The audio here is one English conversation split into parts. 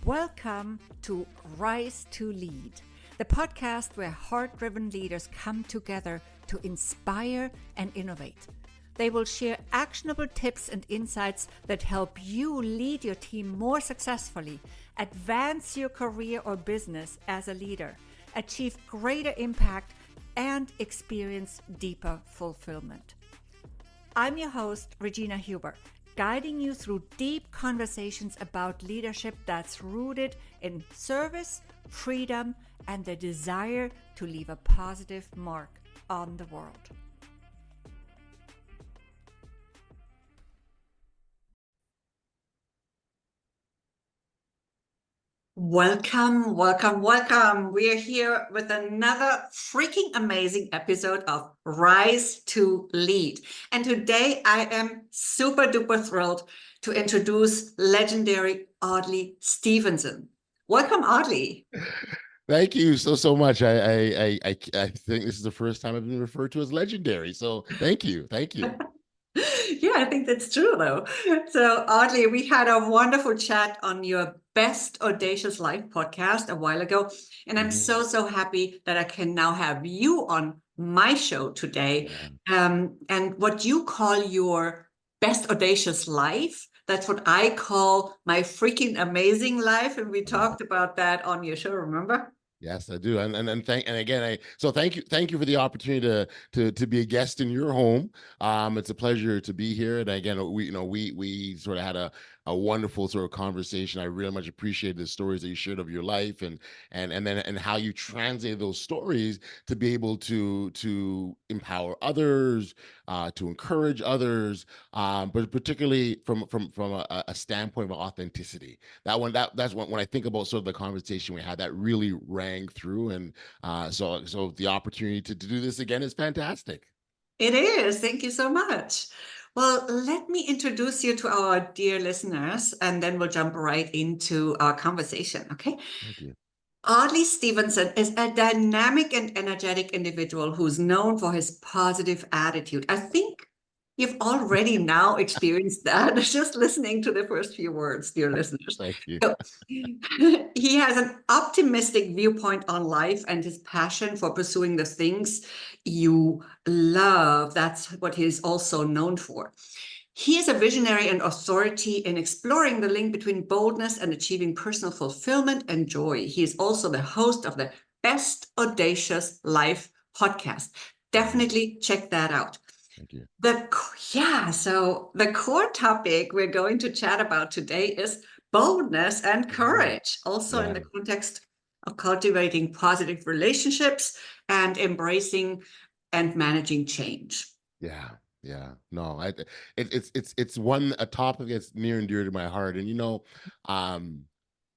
Welcome to Rise to Lead, the podcast where heart-driven leaders come together to inspire and innovate. They will share actionable tips and insights that help you lead your team more successfully, advance your career or business as a leader, achieve greater impact, and experience deeper fulfillment. I'm your host, Regina Huber, guiding you through deep conversations about leadership that's rooted in service, freedom, and the desire to leave a positive mark on the world. Welcome, welcome, welcome. We are here with another freaking amazing episode of Rise to Lead. And today I am super duper thrilled to introduce legendary Audley Stephenson. Welcome, Audley. Thank you so much. I think this is the first time I've been referred to as legendary. So thank you. Yeah, I think that's true, though. So, Audley, we had a wonderful chat on your Best Audacious Life podcast a while ago. And I'm so happy that I can now have you on my show today. And what you call your Best Audacious Life, that's what I call my freaking amazing life. And we talked about that on your show, remember? Yes, I do, and again, thank you for the opportunity to be a guest in your home. It's a pleasure to be here, and again, we sort of had a wonderful sort of conversation. I really much appreciate the stories that you shared of your life, and how you translate those stories to be able to empower others, to encourage others, but particularly from a standpoint of authenticity. That's when I think about sort of the conversation we had, that really rang through, and so the opportunity to do this again is fantastic. It is. Thank you so much. Well, let me introduce you to our dear listeners, and then we'll jump right into our conversation, okay? Thank you. Audley Stephenson is a dynamic and energetic individual who's known for his positive attitude. I think you've already now experienced that just listening to the first few words, dear listeners. Thank you. So, he has an optimistic viewpoint on life and his passion for pursuing the things you love. That's what he's also known for. He is a visionary and authority in exploring the link between boldness and achieving personal fulfillment and joy. He is also the host of the Best Audacious Life podcast. Definitely check that out. Thank you. So the core topic we're going to chat about today is boldness and courage, also in the context of cultivating positive relationships and embracing and managing change. No, it's a topic that's near and dear to my heart, and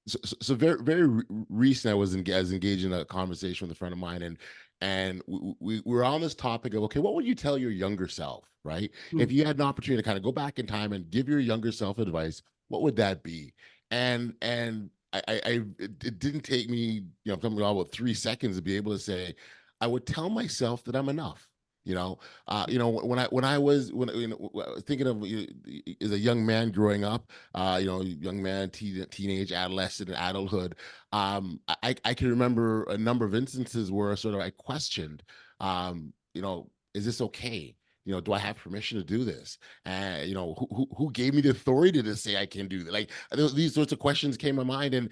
so very recent, I was engaged in a conversation with a friend of mine, and we were on this topic of, okay, what would you tell your younger self, right? If you had an opportunity to kind of go back in time and give your younger self advice, what would that be? And it didn't take me, something about 3 seconds to be able to say, I would tell myself that I'm enough. When I was thinking of as a young man growing up, young man, teenage, adolescent, and adulthood, I can remember a number of instances where sort of I questioned, is this okay? Do I have permission to do this? And who gave me the authority to say I can do that? Like, these sorts of questions came to mind, and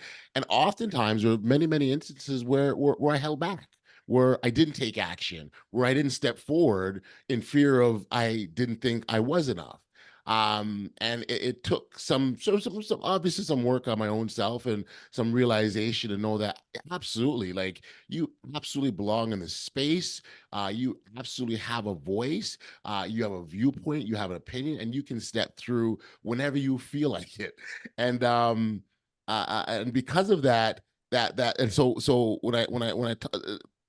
oftentimes there were many instances where I held back, where I didn't take action, where I didn't step forward in fear of I didn't think I was enough. And it took some obviously some work on my own self and some realization to know that absolutely, like, you absolutely belong in this space. You absolutely have a voice. You have a viewpoint. You have an opinion, and you can step through whenever you feel like it. And because of that, and so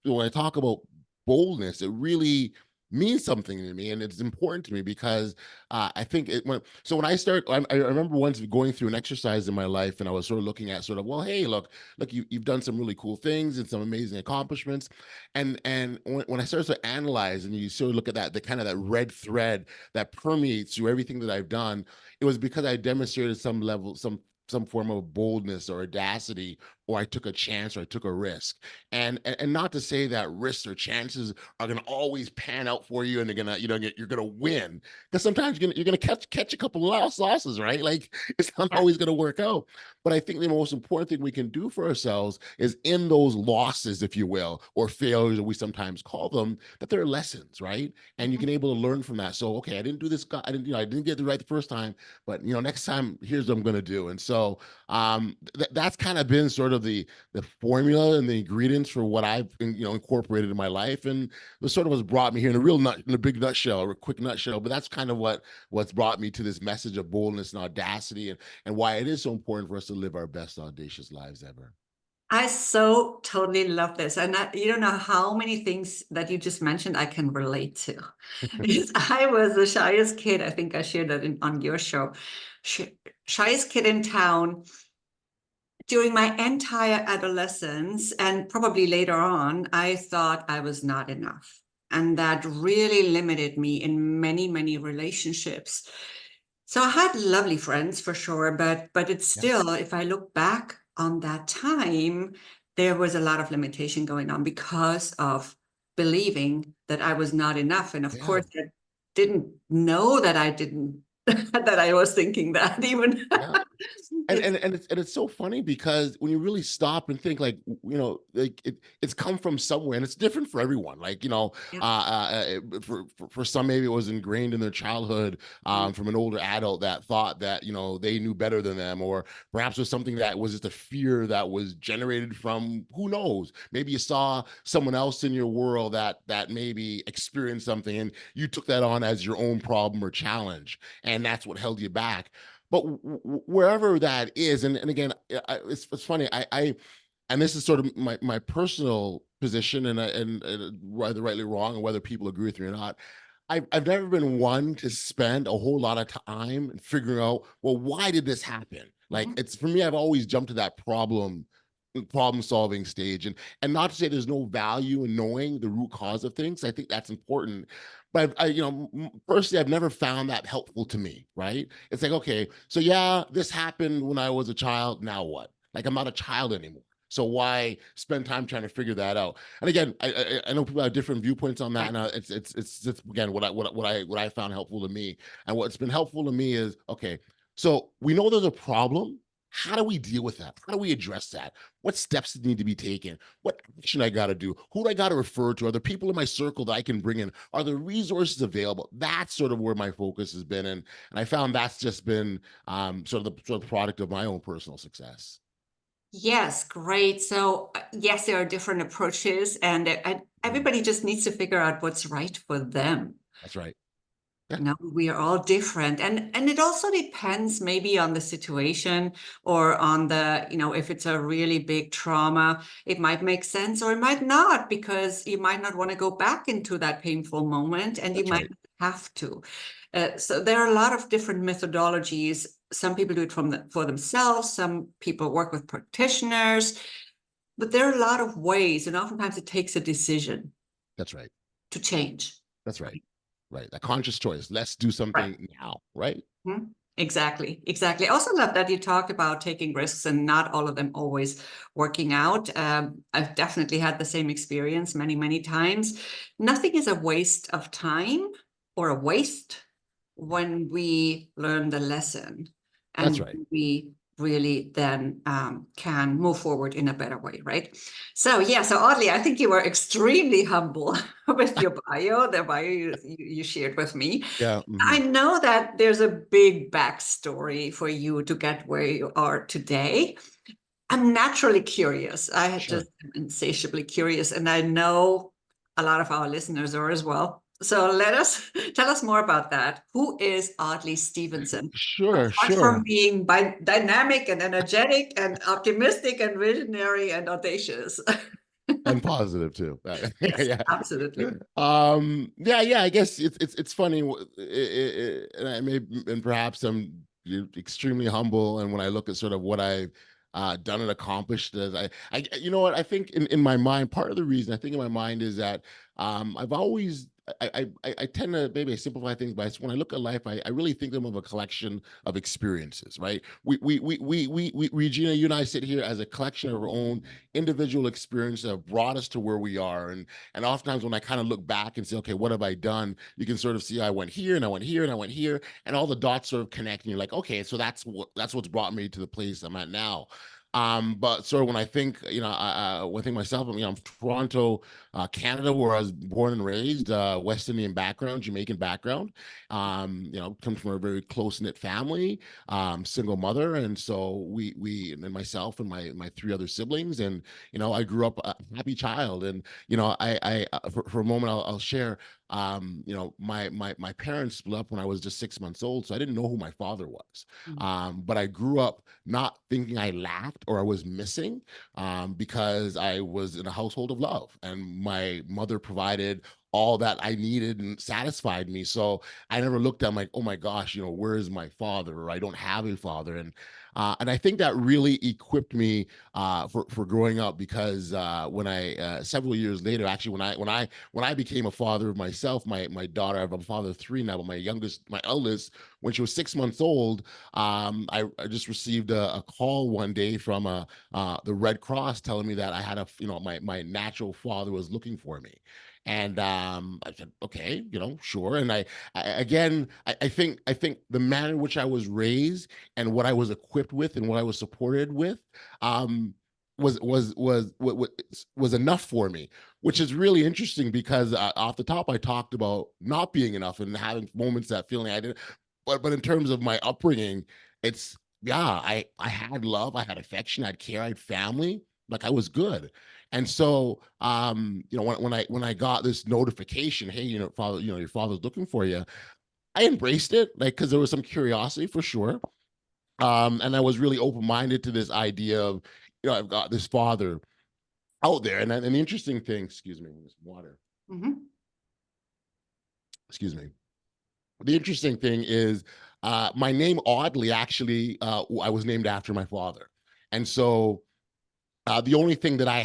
when I talk about boldness, it really means something to me, and it's important to me because I think when I remember once going through an exercise in my life, and I was sort of looking at well, hey, look, you've done some really cool things and some amazing accomplishments, and when I started to analyze, and you sort of look at that, the kind of that red thread that permeates through everything that I've done, it was because I demonstrated some some form of boldness or audacity, or I took a chance or I took a risk. And not to say that risks or chances are going to always pan out for you and they're gonna, you're gonna win, because sometimes you're gonna catch a couple of losses, right? Like it's not Yeah. always gonna work out. But I think the most important thing we can do for ourselves is in those losses, if you will, or failures, we sometimes call them, that they're lessons, right? And you Mhm. can able to learn from that. So, okay, I didn't do this, I didn't get it right the first time, but next time, here's what I'm gonna do. And so that's kind of been sort of the formula and the ingredients for what I've incorporated in my life, and this sort of has brought me here in a in a big nutshell, or a quick nutshell. But that's kind of what's brought me to this message of boldness and audacity, and why it is so important for us to live our best audacious lives ever. I so totally love this. And you don't know how many things that you just mentioned I can relate to. Because I was the shyest kid. I think I shared that on your show. Shyest kid in town during my entire adolescence, and probably later on. I thought I was not enough. And that really limited me in many, many relationships. So I had lovely friends for sure, but it's Yeah, still, if I look back on that time, there was a lot of limitation going on because of believing that I was not enough. And of yeah, course, I didn't know that I didn't, that I was thinking that even. yeah. and It's, and and it's so funny, because when you really stop and think, like, like it's come from somewhere, and it's different for everyone. Like, yeah. for some, maybe it was ingrained in their childhood, from an older adult that thought that they knew better than them, or perhaps it was something that was just a fear that was generated from, who knows, maybe you saw someone else in your world that maybe experienced something, and you took that on as your own problem or challenge, and that's what held you back. But wherever that is, and again, it's funny. And this is sort of my personal position, and whether rightly or wrong, and whether people agree with me or not. I've never been one to spend a whole lot of time figuring out, well, why did this happen? Like, Mhm. it's for me, I've always jumped to that problem solving stage, and not to say there's no value in knowing the root cause of things. I think that's important, but personally, I've never found that helpful to me, right? It's like, okay, so yeah, this happened when I was a child, now what? Like, I'm not a child anymore, so why spend time trying to figure that out? And again, I know people have different viewpoints on that, Right. and it's just, again, what I found helpful to me, and what's been helpful to me is, okay, so we know there's a problem. How do we deal with that? How do we address that? What steps need to be taken? What action I got to do? Who do I got to refer to? Are there people in my circle that I can bring in? Are there resources available? That's sort of where my focus has been, and I found that's just been sort of product of my own personal success. Yes, great. So, yes, there are different approaches, and Mhm. everybody just needs to figure out what's right for them. That's right. Yeah, We are all different, and it also depends maybe on the situation, or on the, if it's a really big trauma, it might make sense or it might not, because you might not want to go back into that painful moment, and you that's might right. have to. So there are a lot of different methodologies. Some people do it for themselves. Some people work with practitioners, but there are a lot of ways, and oftentimes it takes a decision That's right. to change. That's right. Right. A conscious choice. Let's do Right. something now. Right. Mhm. Exactly, exactly. I also love that you talk about taking risks and not all of them always working out. I've definitely had the same experience many, many times. Nothing is a waste of time or a waste when we learn the lesson, That's and right. we really then can move forward in a better way, right? So yeah, so Audley, I think you were extremely humble with your bio, the bio you shared with me. Yeah. I know that there's a big backstory for you to get where you are today. I'm naturally curious. I had Sure. just insatiably curious, and I know a lot of our listeners are as well. So let us tell us more about that. Who is Audley Stephenson? Sure. Apart from Sure. being dynamic and energetic and optimistic and visionary and audacious. And positive too. Yes, Yeah. absolutely. Yeah. I guess it's funny, and I may, and perhaps I'm extremely humble. And when I look at sort of what I've done and accomplished, as you know what, I think in my mind, part of the reason I think in my mind is that I've always I tend to maybe simplify things, but when I look at life, I really think of them of a collection of experiences, right? Regina, you and I sit here as a collection of our own individual experiences that have brought us to where we are. And oftentimes when I kind of look back and say, okay, what have I done? You can sort of see I went here and I went here and I went here, and all the dots sort of connect, and you're like, okay, so that's what's brought me to the place I'm at now. But sort of when I think, when I think myself, I'm from Toronto, Canada, where I was born and raised, West Indian background, Jamaican background. Comes from a very close knit family, single mother, and so and myself and my three other siblings, and I grew up a happy child, and for a moment I'll share. My parents split up when I was just 6 months old, so I didn't know who my father was. But I grew up not thinking I lacked or I was missing, because I was in a household of love, and my mother provided all that I needed and satisfied me. So I never looked at like, oh my gosh, where is my father? Or I don't have a father. And I think that really equipped me for growing up, because when I several years later, actually, when I became a father of myself, my daughter, I'm a father of three now, but my eldest, when she was 6 months old, I just received a call one day from the Red Cross telling me that I had my natural father was looking for me. And I said, okay, sure. And I think the manner in which I was raised and what I was equipped with and what I was supported with, um, was enough for me, which is really interesting, because off the top I talked about not being enough and having moments that feeling I didn't. But in terms of my upbringing, it's yeah, I had love, I had affection, I had care, I had family, like I was good. And so when I got this notification, hey, father, your father's looking for you, I embraced it, like, because there was some curiosity for sure. And I was really open-minded to this idea of, I've got this father out there. And the interesting thing, excuse me, this water, Mhm. excuse me. The interesting thing is, my name Audley, actually, I was named after my father. And so the only thing that I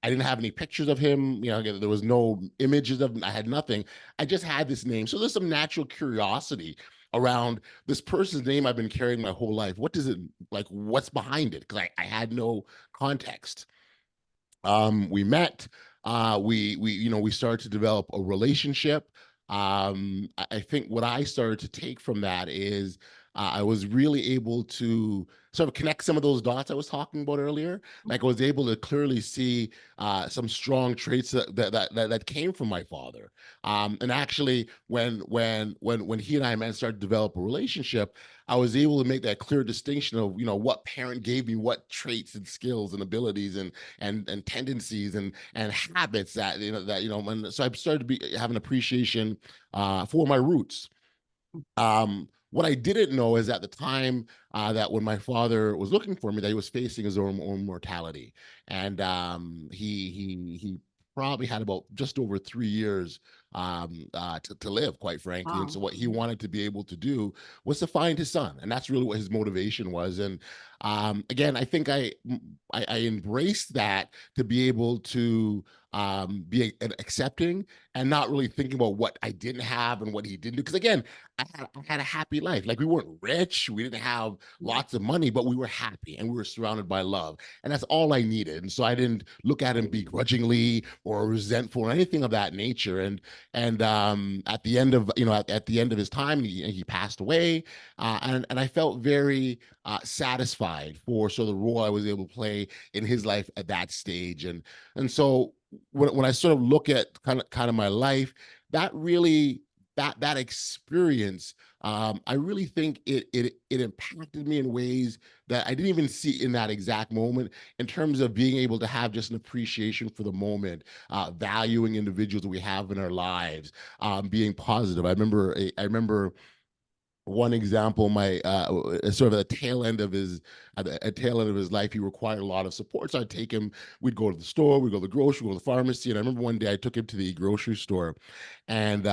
didn't have any pictures of him. There was no images of him. I had nothing. I just had this name. So there's some natural curiosity around this person's name I've been carrying my whole life. What does it like? What's behind it? Because I had no context. We met. We started to develop a relationship. I think what I started to take from that is, I was really able to sort of connect some of those dots I was talking about earlier. Like I was able to clearly see some strong traits that came from my father. And actually, when he and I met and started to develop a relationship, I was able to make that clear distinction of what parent gave me what traits and skills and abilities and tendencies and habits and so I started to have an appreciation for my roots. What I didn't know is at the time, that when my father was looking for me, that he was facing his own mortality, and he probably had about just over 3 years to live, quite frankly. And so Wow. what he wanted to be able to do was to find his son, and that's really what his motivation was. And again, I think I embraced that to be able to be accepting and not really thinking about what I didn't have and what he didn't do. Because again, I had a happy life. Like we weren't rich, we didn't have lots of money, but we were happy and we were surrounded by love, and that's all I needed. And so I didn't look at him begrudgingly or resentful or anything of that nature. And at the end of at the end of his time, he passed away, and I felt very satisfied for the role I was able to play in his life at that stage. And so when I sort of look at kind of my life, that really that experience, I really think it impacted me in ways that I didn't even see in that exact moment, in terms of being able to have just an appreciation for the moment, valuing individuals that we have in our lives, being positive. I remember one example, my sort of at the tail end of his tail end of his life, he required a lot of support. So I'd take him, we'd go to the store, we'd go to the grocery, we'd go to the pharmacy. And I remember one day I took him to the grocery store, and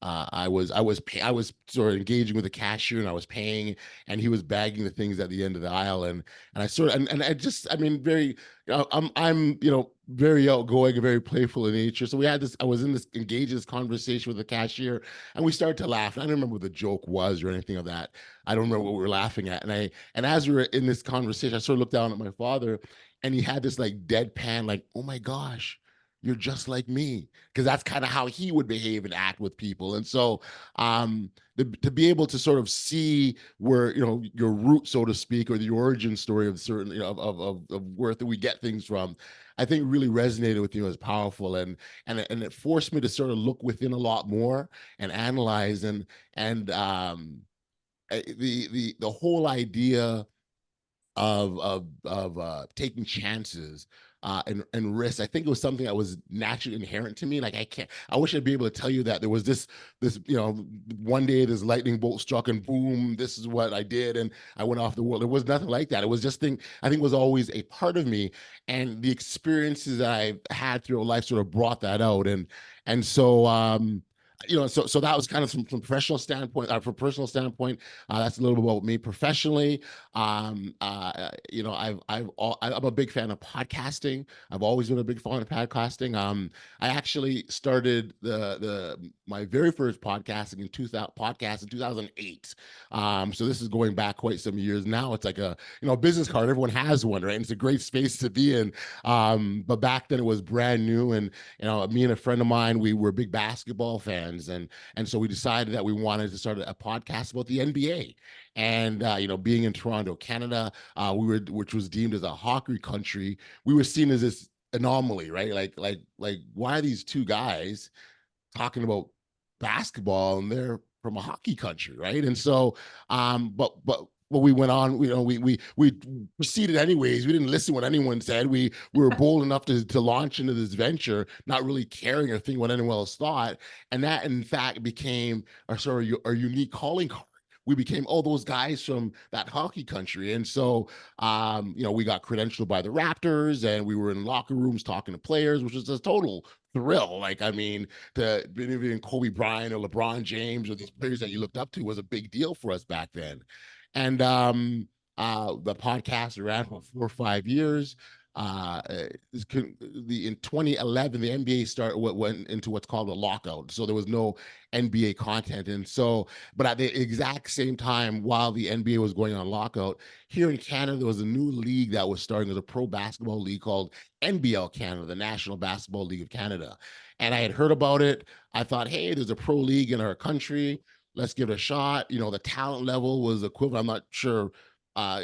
I was sort of engaging with the cashier, and I was paying, and he was bagging the things at the end of the aisle, and I sort of, and I just, I mean, very, I'm, very outgoing and very playful in nature. So we had this, I was in this engaged in this conversation with the cashier, and we started to laugh. And I don't remember what the joke was or anything of that. I don't remember what we were laughing at. And as we were in this conversation, I sort of looked down at my father, and he had this like deadpan, like, oh my gosh, you're just like me, because that's kind of how he would behave and act with people. And so to be able to sort of see where, your root, so to speak, or the origin story of certain, of where we get things from, I think really resonated with you as powerful, and it forced me to sort of look within a lot more and analyze, and the whole idea of taking chances and risks. I think it was something that was naturally inherent to me. Like I wish I'd be able to tell you that there was this one day this lightning bolt struck and boom, this is what I did and I went off the world. It was nothing like that. It was just I think was always a part of me, and the experiences that I had through life sort of brought that out, and so so that was kind of from professional standpoint. From personal standpoint, that's a little bit about me. Professionally, I'm a big fan of podcasting. I've always been a big fan of podcasting. I actually started the my very first podcast in 2008. So this is going back quite some years now. It's like a business card. Everyone has one, right? And it's a great space to be in. But back then it was brand new, and me and a friend of mine, we were big basketball fans, and so we decided that we wanted to start a podcast about the NBA. And being in Toronto, Canada, which was deemed as a hockey country, we were seen as this anomaly, right? Like why are these two guys talking about basketball and they're from a hockey country, right? And so, but we went on, we proceeded anyways. We didn't listen to what anyone said. We were bold enough to launch into this venture, not really caring or thinking what anyone else thought. And that in fact became our unique calling card. We became, oh, those guys from that hockey country. And so we got credentialed by the Raptors, and we were in locker rooms talking to players, which was a total thrill. Like, I mean, to interviewing Kobe Bryant or LeBron James or these players that you looked up to was a big deal for us back then. And the podcast ran for 4 or 5 years. In 2011, the NBA went into what's called a lockout, so there was no NBA content. And so, but at the exact same time, while the NBA was going on lockout, here in Canada, there was a new league that was starting as a pro basketball league called NBL Canada, the National Basketball League of Canada. And I had heard about it. I thought, hey, there's a pro league in our country. Let's give it a shot. The talent level was equivalent. I'm not sure how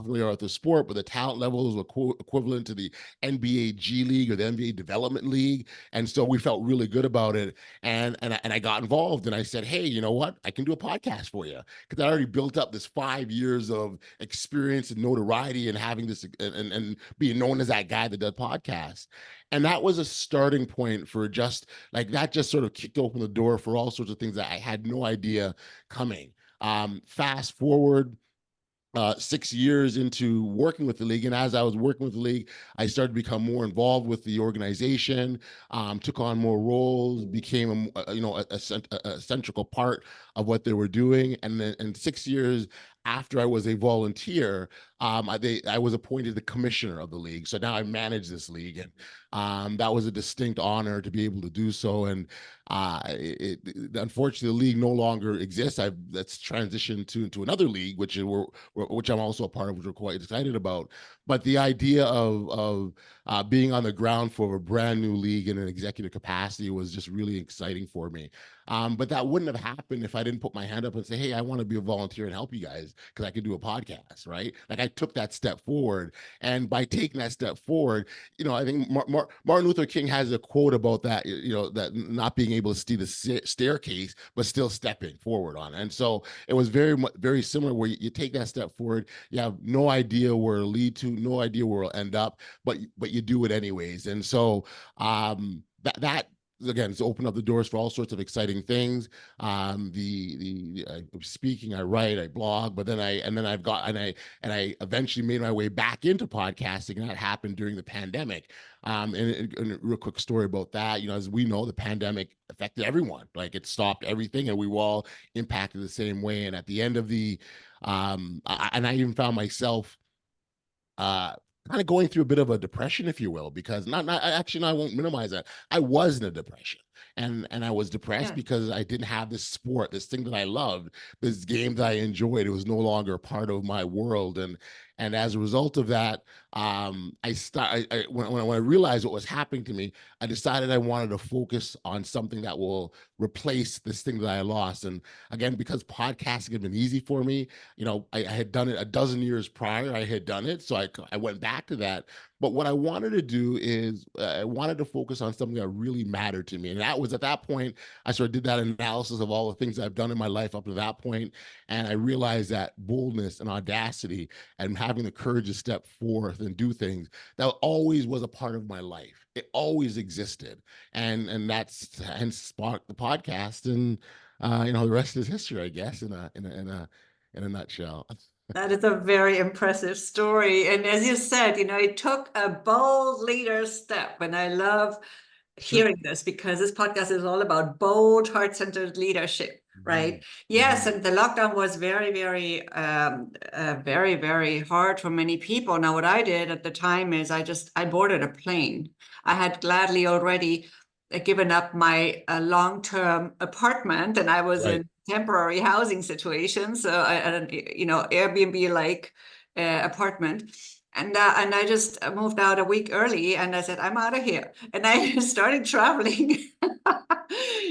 familiar with the sport, but the talent level is equivalent to the NBA G League or the NBA Development League. And so we felt really good about it. And I got involved, and I said, hey, you know what? I can do a podcast for you, because I already built up this 5 years of experience and notoriety and having this and being known as that guy that does podcasts. And that was a starting point for just like that, just sort of kicked open the door for all sorts of things that I had no idea coming. Fast forward 6 years into working with the league. And as I was working with the league, I started to become more involved with the organization, took on more roles, became a central part of what they were doing. And then, and 6 years after I was a volunteer, I was appointed the commissioner of the league. So now I manage this league, and that was a distinct honor to be able to do so. And unfortunately, the league no longer exists. That's transitioned to another league, which I'm also a part of, which we're quite excited about. But the idea of being on the ground for a brand new league in an executive capacity was just really exciting for me. But that wouldn't have happened if I didn't put my hand up and say, hey, I want to be a volunteer and help you guys because I could do a podcast, right? Like I took that step forward. And by taking that step forward, I think Martin Luther King has a quote about that, that not being able to see the staircase, but still stepping forward on it. And so it was very similar, where you take that step forward, you have no idea where it'll lead to, no idea where it'll end up, but you do it anyways. And so that again, it's opened up the doors for all sorts of exciting things. Speaking, I write, I blog, but then I eventually made my way back into podcasting, and that happened during the pandemic. And a real quick story about that, as we know, the pandemic affected everyone. Like, it stopped everything, and we were all impacted the same way. And at the end of and I even found myself uh kind of going through a bit of a depression, if you will, because actually, no, I won't minimize that. I was in a depression, and I was depressed Yeah. because I didn't have this sport, this thing that I loved, this game that I enjoyed. It was no longer a part of my world, and as a result of that, when I realized what was happening to me, I decided I wanted to focus on something that will replace this thing that I lost. And again, because podcasting had been easy for me, I had done it a dozen years prior. I had done it, so I went back to that. But what I wanted to do is I wanted to focus on something that really mattered to me, and that was, at that point, I sort of did that analysis of all the things I've done in my life up to that point, and I realized that boldness and audacity and having the courage to step forth and do things, that always was a part of my life. It always existed, and that's hence sparked the podcast, and the rest is history, I guess, in a nutshell. That is a very impressive story. And as you said, it took a bold leader step. And I love Sure. hearing this because this podcast is all about bold, heart-centered leadership, Mhm. right? Yes, Mhm. and the lockdown was very, very, very, very hard for many people. Now, what I did at the time is I boarded a plane. I had gladly already given up my long-term apartment, and I was Right. in temporary housing situation, so Airbnb-like apartment. And I just moved out a week early, and I said, I'm out of here. And I started traveling.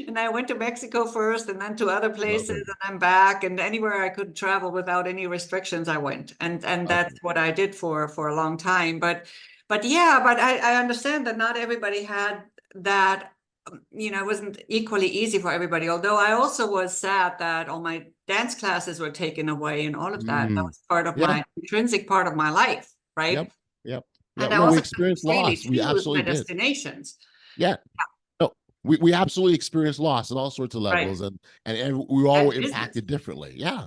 And I went to Mexico first, and then to other Love places, it. and I'm back. And anywhere I could travel without any restrictions, I went. And Love that's it. what I did for a long time. But yeah, but I understand that not everybody had that. It wasn't equally easy for everybody. Although I also was sad that all my dance classes were taken away and all of that. That Mm. was part of Yeah. my intrinsic part of my life, right? Yep. Yep. And Yep. I No, we also couldn't experienced freely loss. We choose my absolutely did. destinations. Yeah. No, we absolutely experienced loss at all sorts of Right. levels, and we all were And business. impacted differently. Yeah.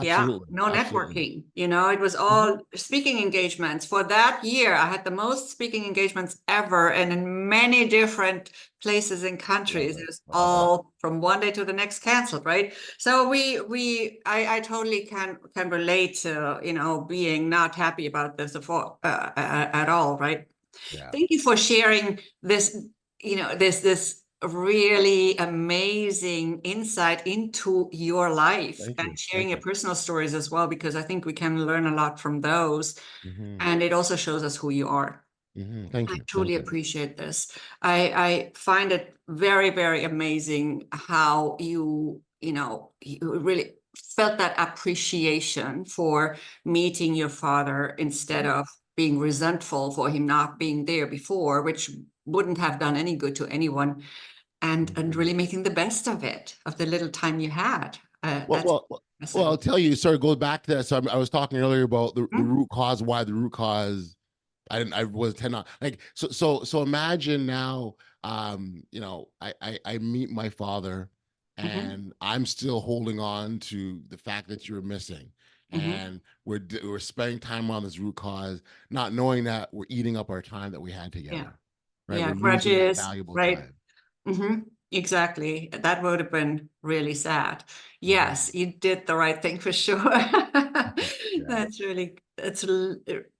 Yeah, Absolutely. no Absolutely. networking. It was Mhm. all speaking engagements. For that year, I had the most speaking engagements ever, and in many different places and Love countries. It it. was Love it. all from one day to the next canceled, right? So I totally can relate to being not happy about this at all, right? Yeah. Thank you for sharing this, this really amazing insight into your life Thank and you. sharing Thank your you. personal stories as well, because I think we can learn a lot from those. Hmm. And it also shows us who you are. Thank I you. truly Thank you. appreciate this. I find it very, very amazing how you really felt that appreciation for meeting your father instead Yeah. of being resentful for him not being there before, which wouldn't have done any good to anyone, and Mhm. really making the best of it, of the little time you had. Well, That's well, well, well, impressive. I'll tell you. Sorry, goes back to that. So I was talking earlier about the Mhm, root cause. Why the root cause? I was tend not like so. Imagine now. I meet my father, mhm, and I'm still holding on to the fact that you're missing, mhm. and we're spending time on this root cause, not knowing that we're eating up our time that we had Yeah, together. Right, yeah, we're losing that grudges, valuable right? time. Exactly. That would have been really sad. Mhm. Yes, you did the right thing for sure. Yeah. That's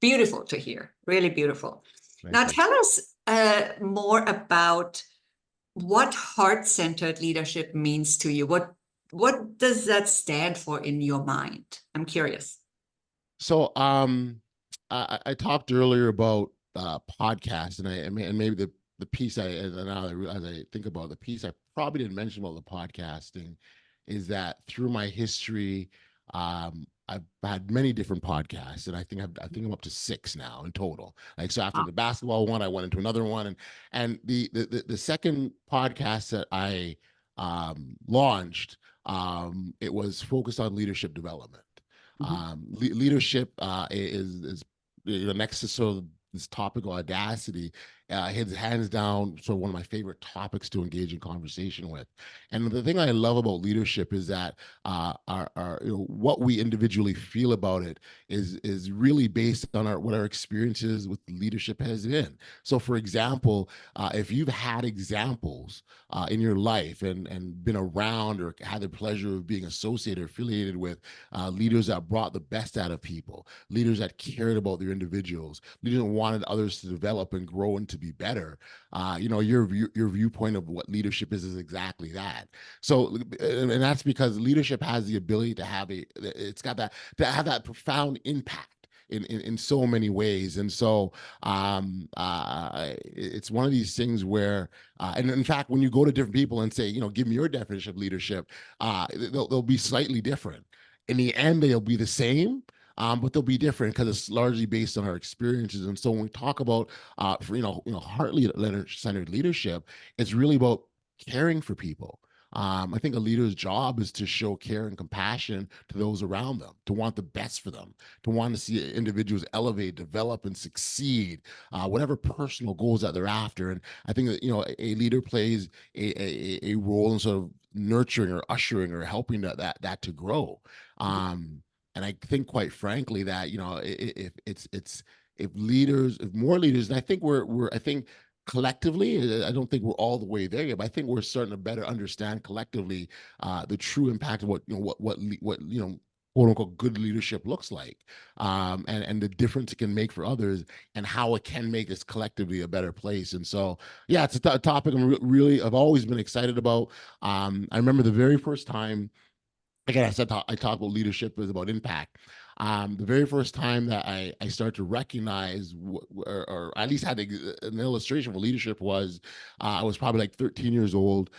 beautiful to hear. Really beautiful. Now Thank you. tell us more about what heart-centered leadership means to you. What does that stand for in your mind? I'm curious. So, I talked earlier about podcasts, and maybe the piece as I think about the piece I probably didn't mention about the podcasting is that through my history, I've had many different podcasts, and I think I'm up to six now in total. Like, so after Ah, the basketball one, I went into another one, and the second podcast that I launched, it was focused on leadership development. mhm, Leadership is next to sort of this topic of audacity, it's hands down sort of one of my favorite topics to engage in conversation with. And the thing I love about leadership is that what we individually feel about it is really based on what our experiences with leadership has been. So, for example, if you've had examples in your life and been around or had the pleasure of being associated or affiliated with leaders that brought the best out of people, leaders that cared about their individuals, leaders that wanted others to develop and grow and to be better. Your viewpoint of what leadership is exactly that. So, and that's because leadership has the ability to it's got that to have that profound impact in so many ways. And so it's one of these things where and in fact, when you go to different people and say, give me your definition of leadership, they'll be slightly different. In the end, they'll be the same, but they'll be different because it's largely based on our experiences. And so when we talk about, heart-centered leadership, it's really about caring for people. I think a leader's job is to show care and compassion to those around them, to want the best for them, to want to see individuals elevate, develop, and succeed, whatever personal goals that they're after. And I think that a leader plays a role in sort of nurturing or ushering or helping that to grow. And I think, quite frankly, that if more leaders, and I think I think collectively, I don't think we're all the way there yet, but I think we're starting to better understand collectively the true impact of what quote unquote good leadership looks like, and the difference it can make for others, and how it can make us collectively a better place. And so, yeah, it's a topic I've always been excited about. I remember the very first time, again, I talked about leadership is about impact. The very first time that I started to recognize, or at least had an illustration for leadership, was I was probably like 13 years old.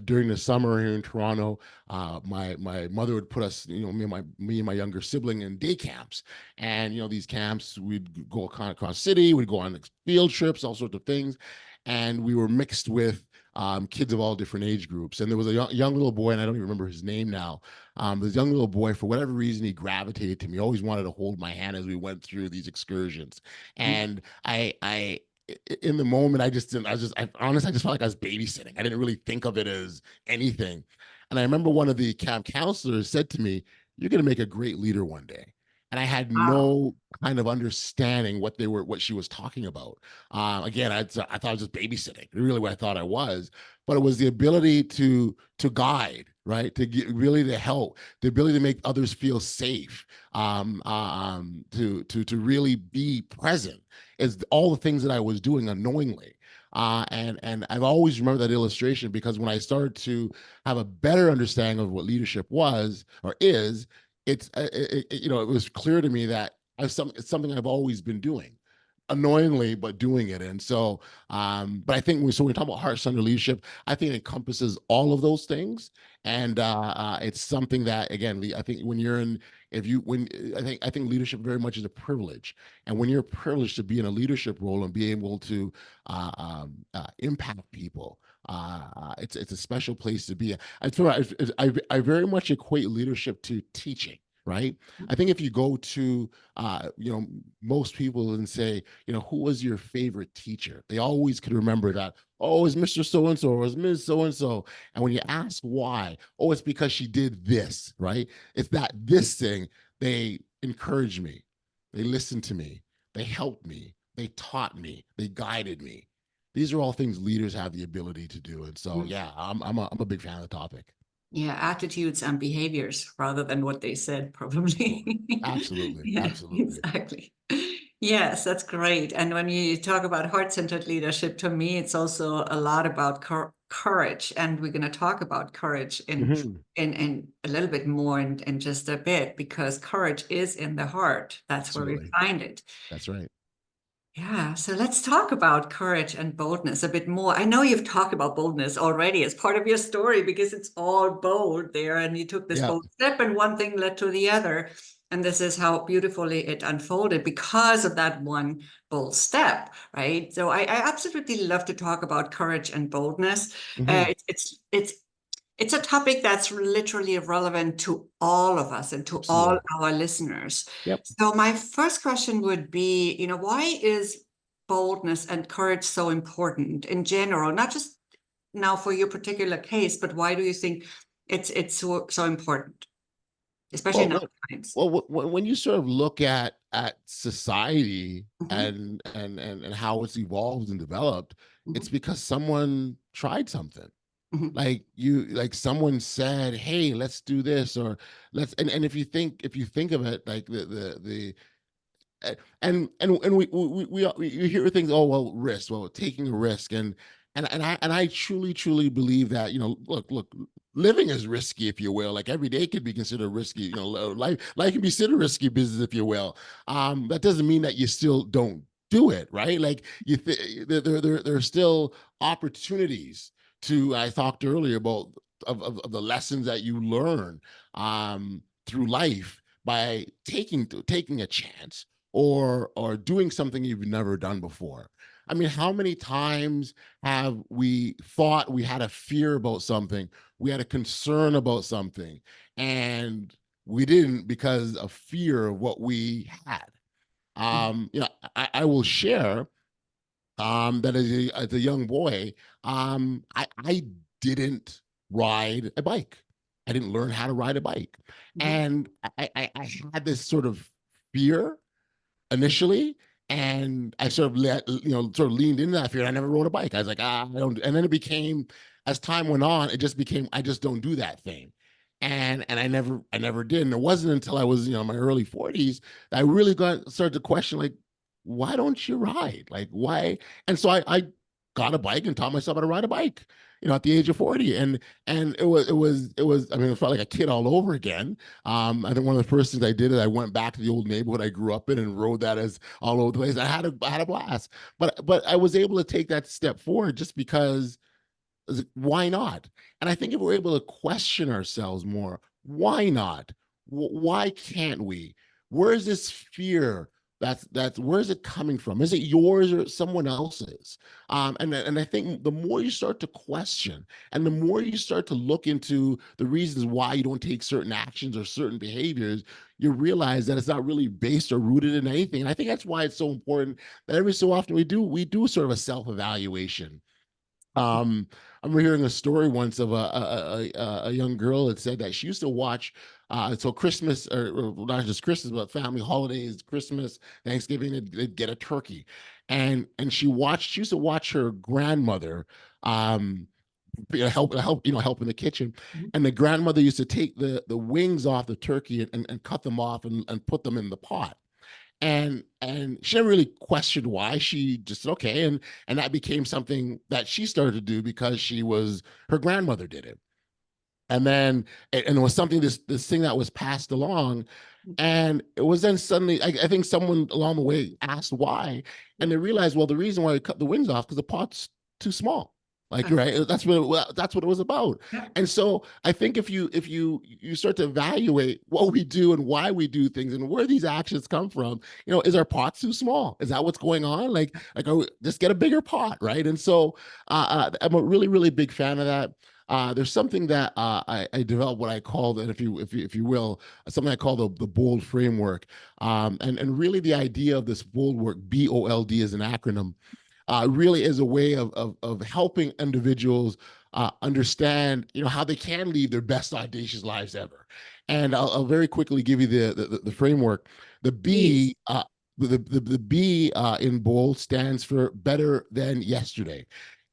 During the summer here in Toronto, my mother would put us, me and my younger sibling, in day camps. And these camps, we'd go kind of across city, we'd go on field trips, all sorts of things, and we were mixed with kids of all different age groups. And there was a young little boy, and I don't even remember his name now. This young little boy, for whatever reason, he gravitated to me, always wanted to hold my hand as we went through these excursions. And in the moment, I just didn't, I honestly, I just felt like I was babysitting. I didn't really think of it as anything. And I remember one of the camp counselors said to me, "You're going to make a great leader one day." And I had Wow. no kind of understanding what she was talking about. Again, I thought I was just babysitting, really what I thought I was, but it was the ability to guide, right? Really to help, the ability to make others feel safe, to really be present, is all the things that I was doing unknowingly. And I've always remembered that illustration, because when I started to have a better understanding of what leadership was or is, it was clear to me that it's something I've always been doing, annoyingly, but doing it. And so, but I think when we talk about heart-centered leadership, I think it encompasses all of those things. And it's something that, again, I think when you're in, if you, when I think leadership very much is a privilege. And when you're privileged to be in a leadership role and be able to impact people, it's a special place to be. I very much equate leadership to teaching, right? I think if you go to most people and say, who was your favorite teacher, they always could remember that, oh, it's Mr. So and so, or it's Ms. So and so. And when you ask why, oh, it's because she did this, right? It's that this thing. They encouraged me, they listened to me, they helped me, they taught me, they guided me. These are all things leaders have the ability to do. And so, yeah, I'm a big fan of the topic. Yeah, attitudes and behaviors rather than what they said, Oh, probably. absolutely, Yeah, absolutely. exactly. Yes, that's great. And when you talk about heart-centered leadership, to me, it's also a lot about courage. And we're going to talk about courage Mhm. in a little bit more in just a bit, because courage is in the heart. That's where we Absolutely. find it. That's right. Yeah, so let's talk about courage and boldness a bit more. I know you've talked about boldness already as part of your story, because it's all bold there, and you took this Yeah. bold step, and one thing led to the other. And this is how beautifully it unfolded because of that one bold step, right? So I absolutely love to talk about courage and boldness. Mhm. It's It's a topic that's literally relevant to all of us and to all Absolutely. our listeners. Yep. So my first question would be, why is boldness and courage so important in general, not just now for your particular case, but why do you think it's so important, especially Well, in our what, times? well, when you sort of look at society Hmm. and how it's evolved and developed, it's Hmm. because someone tried something. Hmm. Like someone said, "Hey, let's do this," or let's. And if you think of it, like the and we you hear things, oh well, risk, well, taking a risk, and I truly believe that, look, living is risky, if you will. Like every day could be considered risky. Life can be considered risky business, if you will. That doesn't mean that you still don't do it, right? Like there are still opportunities to. I talked earlier about of the lessons that you learn through life by taking a chance or doing something you've never done before. I mean, how many times have we thought we had a fear about something, we had a concern about something, and we didn't because of fear of what we had? I will share that as a young boy, I didn't ride a bike. I didn't learn how to ride a bike, Hmm. and I had this sort of fear initially, and I sort of sort of leaned into that fear. I never rode a bike. I was like, I don't. And then it became, as time went on, it just became, I just don't do that thing. And I never did. And it wasn't until I was, in my early 40s that I really started to question, like, why don't you ride? Like, why? And so I got a bike and taught myself how to ride a bike, at the age of 40. And I mean, it felt like a kid all over again. I think one of the first things I did is I went back to the old neighborhood I grew up in and rode that as all over the place. I had a blast, but I was able to take that step forward just because, why not? And I think if we're able to question ourselves more, why not? Why can't we? Where is this fear? That's where is it coming from? Is it yours or someone else's? And I think the more you start to question, and the more you start to look into the reasons why you don't take certain actions or certain behaviors, you realize that it's not really based or rooted in anything. And I think that's why it's so important that every so often we do sort of a self evaluation. I remember hearing a story once of a young girl that said that she used to watch, so Christmas, or not just Christmas, but family holidays, Christmas, Thanksgiving, they'd get a turkey, and she used to watch her grandmother, um, help in the kitchen, and the grandmother used to take the wings off the turkey and cut them off and put them in the pot, and she never really questioned why. She just said okay, and that became something that she started to do because her grandmother did it. And then and it was something, this thing that was passed along, and it was then suddenly, I think someone along the way asked why, and they realized, well, the reason why we cut the wings off because the pot's too small. Like, right, that's what it was about. Yeah. And so I think if you start to evaluate what we do and why we do things and where these actions come from, is our pot too small? Is that what's going on? Just get a bigger pot, right? And so I'm a really big fan of that. There's something that I developed, what I call, and if you will, something I call the bold framework, and really the idea of this bold work, BOLD, is an acronym, really is a way of helping individuals understand, how they can lead their best audacious lives ever. And I'll very quickly give you the framework. The Please. B. The B in bold stands for better than yesterday.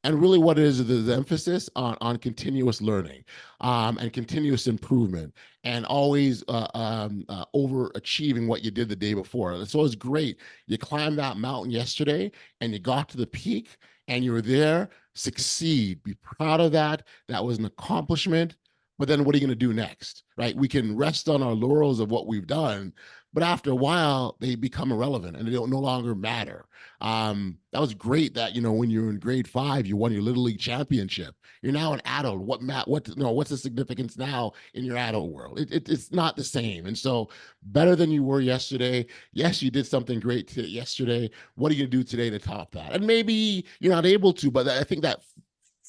And really what it is the emphasis on continuous learning, and continuous improvement, and always overachieving what you did the day before. So it's great. You climbed that mountain yesterday and you got to the peak and you were there, succeed, be proud of that. That was an accomplishment. But then what are you going to do next? Right? We can rest on our laurels of what we've done, but after a while, they become irrelevant and they don't no longer matter. That was great that, when you were in grade 5, you won your little league championship. You're now an adult. What's the significance now in your adult world? It's not the same. And so, better than you were yesterday. Yes, you did something great yesterday. What are you going to do today to top that? And maybe you're not able to, but I think that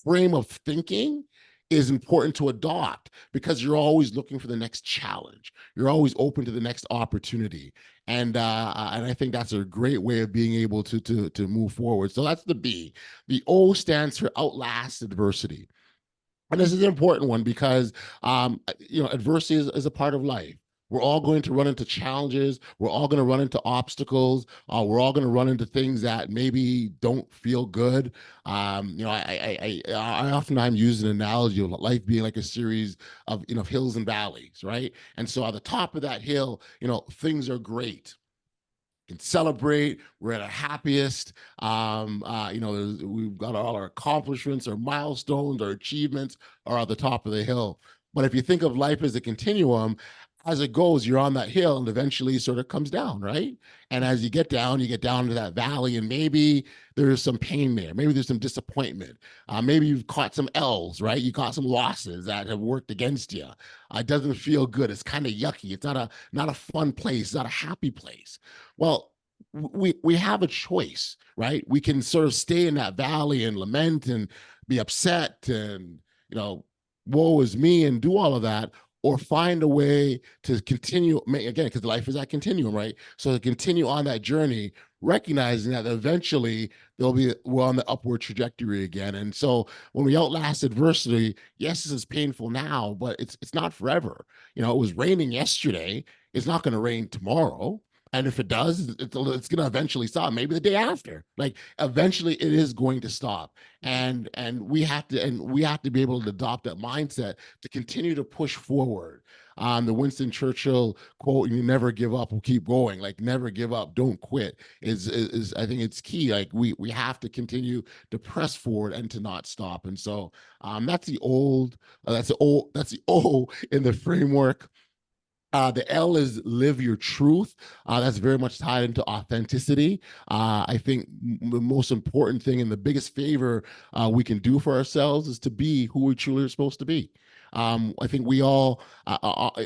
frame of thinking is important to adopt because you're always looking for the next challenge. You're always open to the next opportunity. And I think that's a great way of being able to move forward. So that's the B. The O stands for outlast adversity. And this is an important one because adversity is a part of life. We're all going to run into challenges. We're all going to run into obstacles. We're all going to run into things that maybe don't feel good. I oftentimes use an analogy of life being like a series of hills and valleys, right? And so at the top of that hill, things are great, can celebrate. We're at our happiest. We've got all our accomplishments, our milestones, our achievements are at the top of the hill. But if you think of life as a continuum, as it goes, you're on that hill and eventually sort of comes down, right? And as you get down to that valley, and maybe there's some pain there. Maybe there's some disappointment. Maybe you've caught some L's, right? You caught some losses that have worked against you. It doesn't feel good. It's kind of yucky. It's not a fun place. It's not a happy place. Well, we have a choice, right? We can sort of stay in that valley and lament and be upset and woe is me and do all of that, or find a way to continue again, because life is that continuum, right? So to continue on that journey, recognizing that eventually we're on the upward trajectory again. And so when we outlast adversity, yes, this is painful now, but it's not forever. It was raining yesterday. It's not going to rain tomorrow. And if it does, it's going to eventually stop. Maybe the day after. Like eventually, it is going to stop. And we have to be able to adopt that mindset to continue to push forward. The Winston Churchill quote, "You never give up, we'll keep going." Like never give up, don't quit. Is I think it's key. Like we have to continue to press forward and to not stop. And so that's the O in the framework. The L is live your truth. That's very much tied into authenticity. I think the most important thing and the biggest favor we can do for ourselves is to be who we truly are supposed to be. I think we all,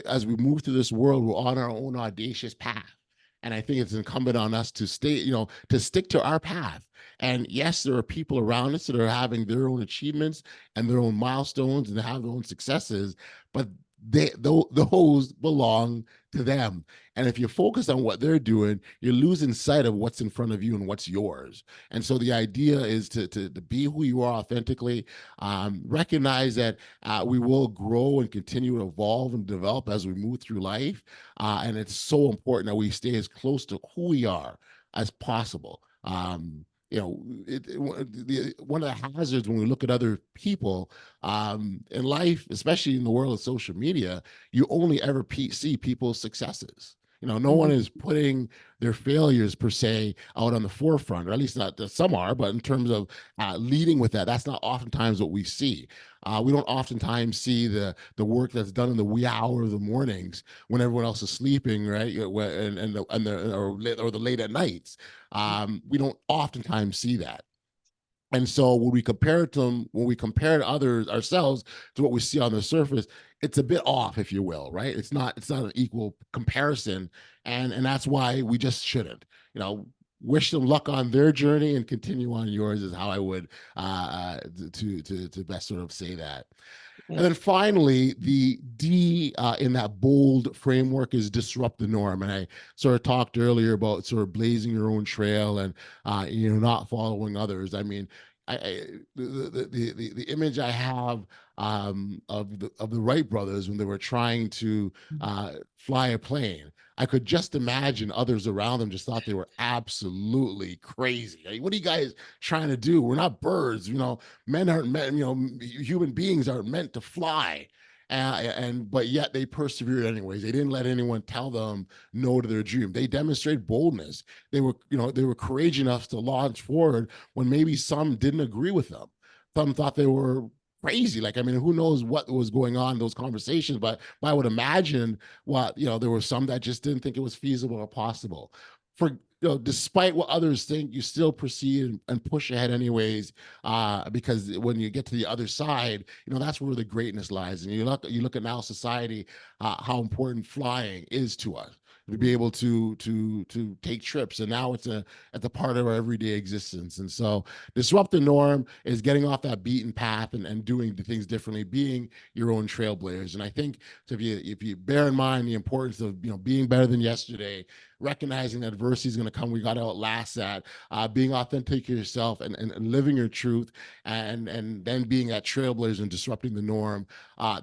as we move through this world, we're on our own audacious path. And I think it's incumbent on us to to stick to our path. And yes, there are people around us that are having their own achievements and their own milestones and they have their own successes, but those belong to them. And if you focus on what they're doing, you're losing sight of what's in front of you and what's yours. And so the idea is to be who you are authentically, recognize that we will grow and continue to evolve and develop as we move through life. And it's so important that we stay as close to who we are as possible. One of the hazards when we look at other people in life, especially in the world of social media, you only ever see people's successes. No one is putting their failures per se out on the forefront, or at least not. Some are, but in terms of leading with that, that's not oftentimes what we see. We don't oftentimes see the work that's done in the wee hour of the mornings when everyone else is sleeping, right? Or the late at nights. We don't oftentimes see that. And so when we compare it to them, when we compare others ourselves to what we see on the surface, it's a bit off, if you will, right? It's not an equal comparison. And that's why we just shouldn't. Wish them luck on their journey and continue on yours is how I would to best sort of say that. And then finally, the D in that bold framework is disrupt the norm. And I sort of talked earlier about sort of blazing your own trail and not following others. I mean, the image I have of the Wright brothers when they were trying to fly a plane. I could just imagine others around them just thought they were absolutely crazy. Like, what are you guys trying to do? We're not birds, men aren't meant, human beings aren't meant to fly. But yet they persevered anyways. They didn't let anyone tell them no to their dream. They demonstrated boldness. They were courageous enough to launch forward when maybe some didn't agree with them. Some thought they were crazy. Like, I mean, who knows what was going on in those conversations, but I would imagine there were some that just didn't think it was feasible or possible. Despite what others think, you still proceed and push ahead anyways, because when you get to the other side, that's where the greatness lies. And you look at now society, how important flying is to us. to be able to take trips, and now it's a part of our everyday existence. And so disrupt the norm is getting off that beaten path and doing the things differently, being your own trailblazers. And I think, so if you bear in mind the importance of being better than yesterday, recognizing that adversity is going to come, we got to outlast that, being authentic to yourself, and living your truth, and then being that trailblazer and disrupting the norm.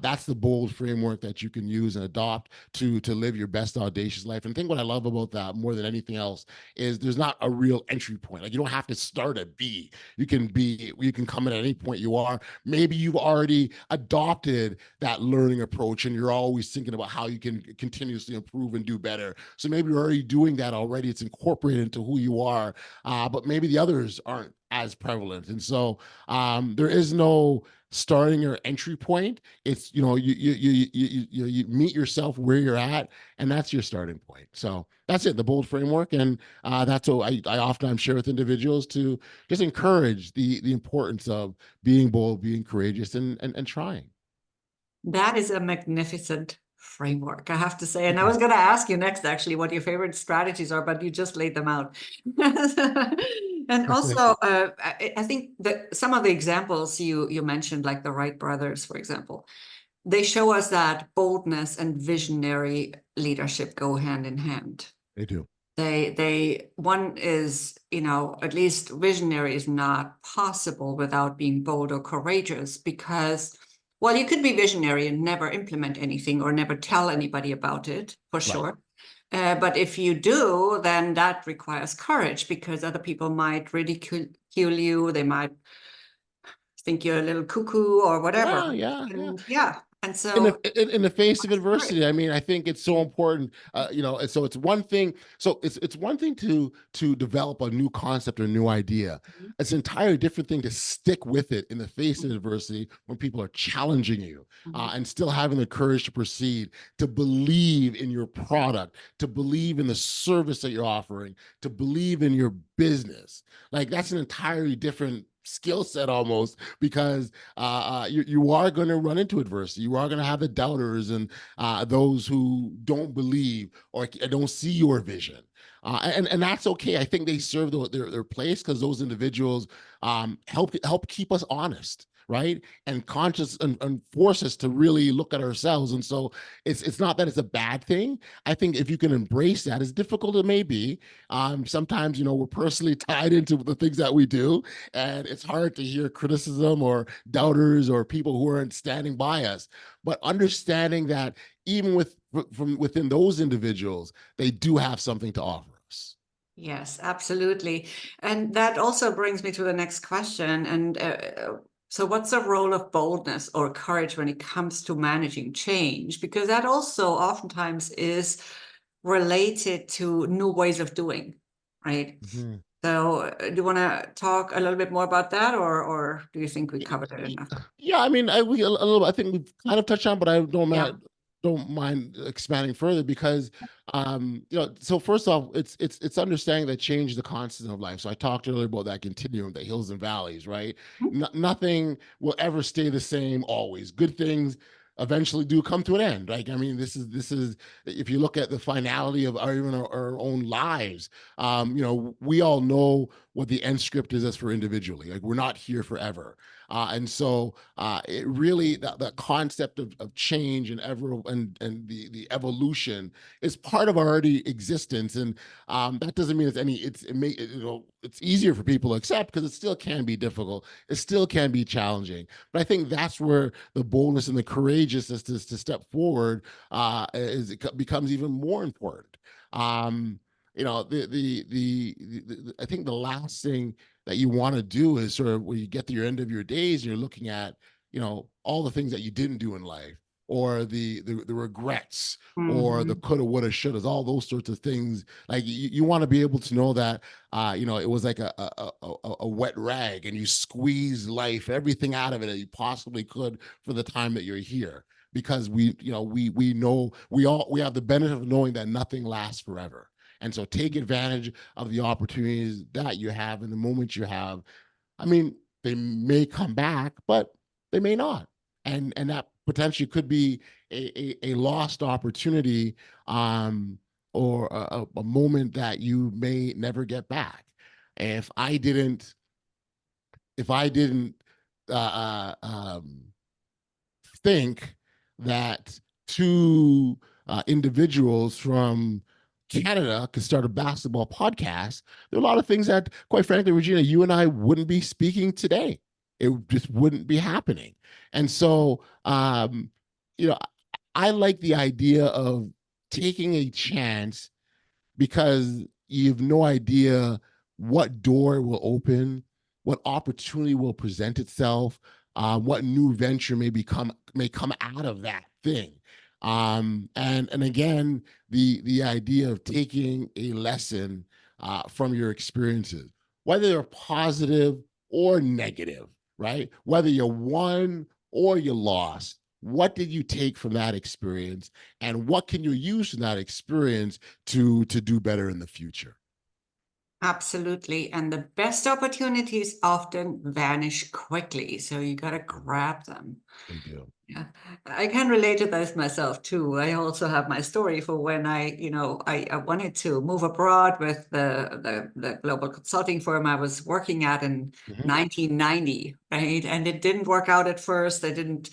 That's the bold framework that you can use and adopt to live your best audacious life. And I think what I love about that more than anything else is there's not a real entry point. Like, you don't have to start at B. You can come in at any point you are. Maybe you've already adopted that learning approach and you're always thinking about how you can continuously improve and do better. So maybe you're already doing that already. It's incorporated into who you are, but maybe the others aren't as prevalent. And so there is no starting or entry point. It's you meet yourself where you're at, and that's your starting point. So that's it, the bold framework. And that's what I oftentimes share with individuals, to just encourage the importance of being bold, being courageous, and trying. That is a magnificent framework, I have to say. And I was going to ask you next, actually, what your favorite strategies are, but you just laid them out. And also, I think that some of the examples you mentioned, like the Wright brothers, for example, they show us that boldness and visionary leadership go hand in hand. They do. One is, at least visionary is not possible without being bold or courageous, because, well, you could be visionary and never implement anything or never tell anybody about it, for sure. Right. But if you do, then that requires courage, because other people might ridicule you. They might think you're a little cuckoo or whatever. Yeah. And so in the face of adversity, I mean, I think it's so important, so it's one thing. So it's one thing to develop a new concept or a new idea. It's an entirely different thing to stick with it in the face of adversity, when people are challenging you, and still having the courage to proceed, to believe in your product, to believe in the service that you're offering, to believe in your business. Like, that's an entirely different skill set almost, because you are going to run into adversity. You are going to have the doubters and those who don't believe or don't see your vision. And that's okay. I think they serve their place, because those individuals help keep us honest, right, and conscious, and force us to really look at ourselves. And so it's not that it's a bad thing. I think if you can embrace that, as difficult it may be, sometimes we're personally tied into the things that we do, and it's hard to hear criticism or doubters or people who aren't standing by us. But understanding that even from within those individuals, they do have something to offer us. Yes, absolutely. And that also brings me to the next question. And so what's the role of boldness or courage when it comes to managing change? Because that also oftentimes is related to new ways of doing, right? Mm-hmm. So do you want to talk a little bit more about that, or do you think we covered it enough? Yeah, I mean, I think we've kind of touched on, but I don't mind expanding further, because so first off, it's understanding that change is the constant of life. So I talked earlier about that continuum, the hills and valleys, right? Nothing will ever stay the same always. Good things eventually do come to an end. Like, I mean, this is if you look at the finality of our own lives, we all know what the end script is as for individually. Like, we're not here forever. And so it really, that concept of change and the evolution is part of our already existence. And that doesn't mean it's easier for people to accept, because it still can be difficult. It still can be challenging. But I think that's where the boldness and the courageousness to step forward becomes even more important. I think the last thing that you want to do is sort of, when you get to your end of your days, you're looking at, all the things that you didn't do in life, or the regrets, or the coulda, woulda, shouldas, all those sorts of things. Like, you want to be able to know that, it was like a wet rag, and you squeeze life, everything out of it that you possibly could, for the time that you're here. Because we know, we have the benefit of knowing that nothing lasts forever. And so take advantage of the opportunities that you have in the moment you have. I mean, they may come back, but they may not. And that potentially could be a lost opportunity, or a moment that you may never get back. If I didn't, if I didn't think that two individuals from Canada could start a basketball podcast, there are a lot of things that, quite frankly, Regina, you and I wouldn't be speaking today. It just wouldn't be happening. And so, you know, I like the idea of taking a chance because you've no idea what door will open, what opportunity will present itself, what new venture may come out of that thing. And again, the idea of taking a lesson from your experiences, whether they're positive or negative, right? Whether you won or you lost, what did you take from that experience, and what can you use from that experience to do better in the future? Absolutely. And the best opportunities often vanish quickly. So you got to grab them. They do. Yeah. I can relate to this myself too. I also have my story for when I wanted to move abroad with the global consulting firm I was working at in Mhm. 1990, right? And it didn't work out at first. I didn't,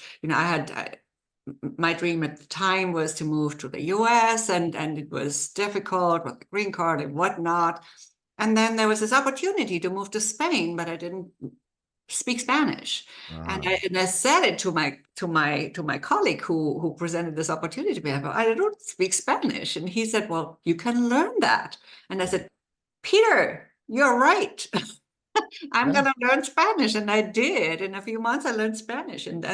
my dream at the time was to move to the US, and it was difficult with the green card and whatnot. And then there was this opportunity to move to Spain, but I didn't speak Spanish. Ah, And I said it to my colleague who presented this opportunity to me. I don't speak Spanish. And he said, well, you can learn that. And I said, Peter, you're right. I'm yeah. gonna learn Spanish. And I did. In a few months, I learned Spanish. And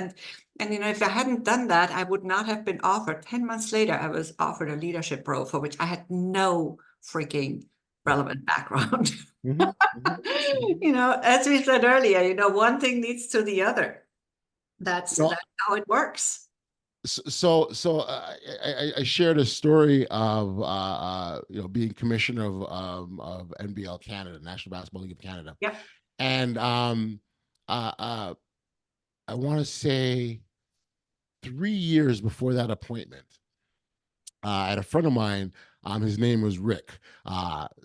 if I hadn't done that, I would not have been offered. 10 months later, I was offered a leadership role for which I had no freaking relevant background. Mhm, mhm, mhm. As we said earlier, one thing leads to the other. That's No, that's how it works. I shared a story of being commissioner of NBL Canada, National Basketball League of Canada, Yep. and uh, uh, I want to say 3 years before that appointment, I had a friend of mine. His name was Rick.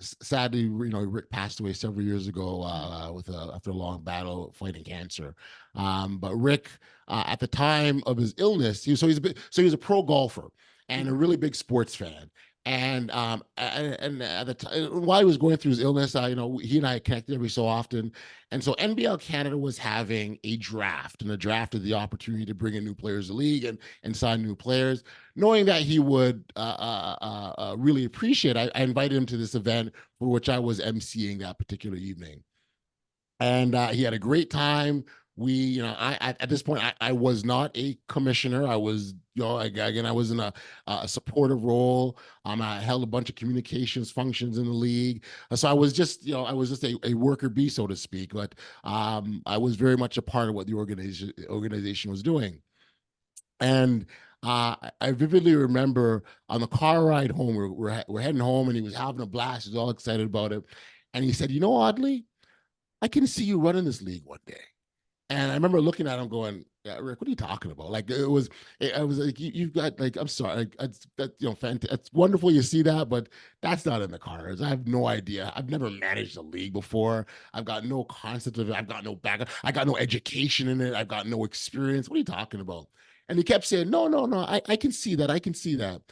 Sadly, Rick passed away several years ago after a long battle fighting cancer. But Rick, at the time of his illness, he's a pro golfer and a really big sports fan. And at the time, while he was going through his illness, he and I connected every so often. And so NBL Canada was having a draft, and the draft is the opportunity to bring in new players to the league and sign new players. Knowing that he would really appreciate, I invited him to this event for which I was emceeing that particular evening, and he had a great time. I at this point I was not a commissioner. I was, again, I was in a supportive role. I held a bunch of communications functions in the league, so I was just a worker bee, so to speak. But I was very much a part of what the organization was doing. And I vividly remember on the car ride home, we're heading home, and he was having a blast. He was all excited about it. And he said, Audley, I can see you running this league one day. And I remember looking at him going, yeah, Rick, what are you talking about? Like, I was like, you've got, like, I'm sorry. Like, fantastic. It's wonderful you see that, but that's not in the cards. I have no idea. I've never managed a league before. I've got no concept of it. I've got no background. I got no education in it. I've got no experience. What are you talking about? And he kept saying, no, no, no. I can see that. I can see that.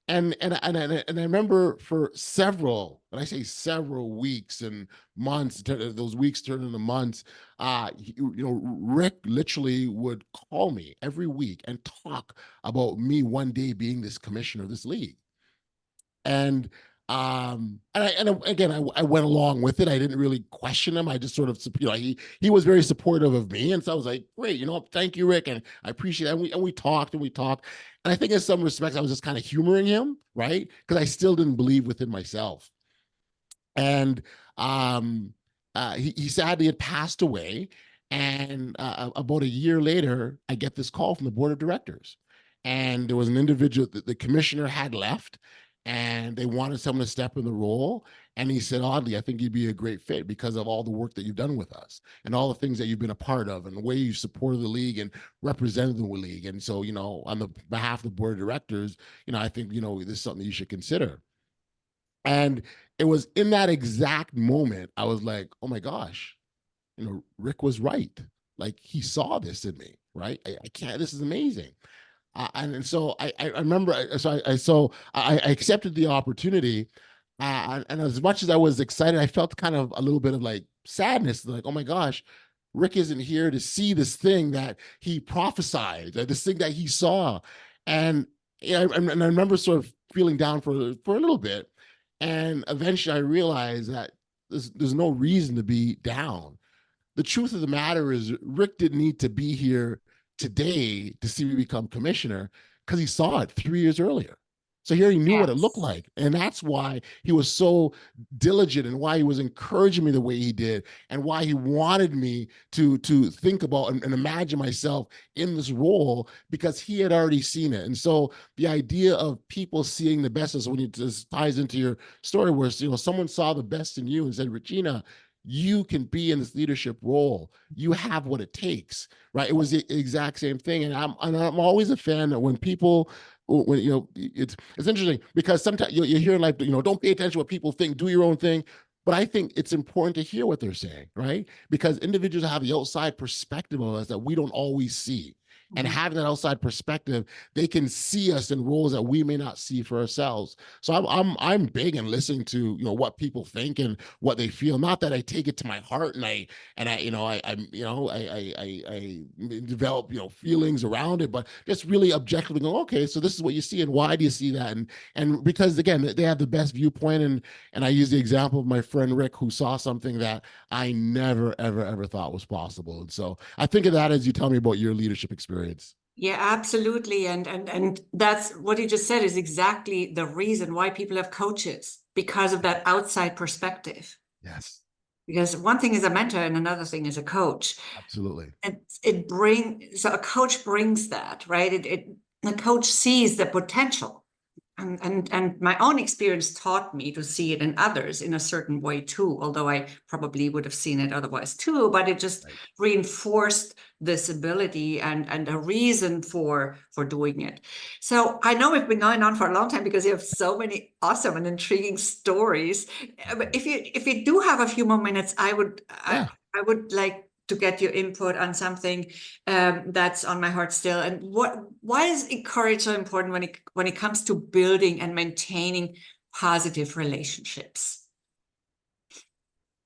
And I remember for several, and I say several weeks and months, those weeks turned into months. Rick literally would call me every week and talk about me one day being this commissioner of this league. And again, I went along with it. I didn't really question him. I just sort of, he was very supportive of me, and so I was like, great, thank you, Rick, and I appreciate it. And we talked and we talked, and I think in some respects I was just kind of humoring him, right? Because I still didn't believe within myself. And um, he sadly had passed away. And about a year later, I get this call from the board of directors, and there was an individual that the commissioner had left, and they wanted someone to step in the role. And he said, Audley, I think you'd be a great fit because of all the work that you've done with us and all the things that you've been a part of and the way you supported the league and represented the league. And so, on the behalf of the board of directors, I think, this is something you should consider. And it was in that exact moment, I was like, oh my gosh, Rick was right. Like he saw this in me, right? I can't, this is amazing. And so I remember, I accepted the opportunity. And as much as I was excited, I felt kind of a little bit of like sadness, like, oh my gosh, Rick isn't here to see this thing that he prophesied, this thing that he saw. And, and I remember sort of feeling down for a little bit. And eventually I realized that there's no reason to be down. The truth of the matter is Rick didn't need to be here today to see me become commissioner because he saw it 3 years earlier. So here he knew what it looked Yes. like. And that's why he was so diligent and why he was encouraging me the way he did and why he wanted me to think about and imagine myself in this role because he had already seen it. And so the idea of people seeing the best is when it just ties into your story where someone saw the best in you and said, Regina, you can be in this leadership role. You have what it takes, right? It was the exact same thing. And I'm always a fan that when people, when it's interesting because sometimes you hear like, don't pay attention to what people think, do your own thing. But I think it's important to hear what they're saying, right? Because individuals have the outside perspective of us that we don't always see. And Mhm. having that outside perspective, they can see us in roles that we may not see for ourselves. So I'm big in listening to what people think and what they feel. Not that I take it to my heart and I develop feelings around it, but just really objectively go, okay, so this is what you see, and why do you see that? And because again, they have the best viewpoint, and I use the example of my friend Rick, who saw something that I never ever thought was possible. And so I think of that as you tell me about your leadership experience. Yeah, absolutely. And that's what you just said is exactly the reason why people have coaches, because of that outside perspective. Yes, Because one thing is a mentor and another thing is a coach. absolutely. And so a coach brings that, right? The coach sees the potential. And my own experience taught me to see it in others in a certain way too, although I probably would have seen it otherwise too, but it just Right. reinforced this ability and a reason for doing it. So I know we've been going on for a long time because you have so many awesome and intriguing stories. But if you do have a few more minutes, Yeah. I would like to get your input on something that's on my heart still. And why is courage so important when it comes to building and maintaining positive relationships?